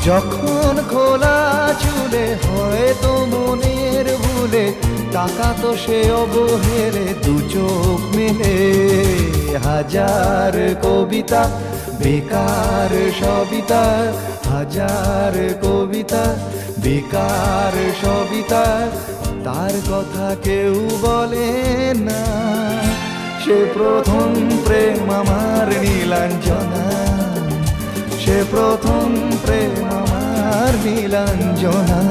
যখন খোলা চুলে হয়তো মনের ভুলে টাকা তো সে অবহেলে দু চোখ মেলে হাজার কবিতা বেকার সবিতা হাজার কবিতা বেকার সবিতা তার কথা কেউ বলে না সে প্রথম প্রেম আমার নীলাঞ্জনা সে প্রথম প্রেম আমার নীলাঞ্জনা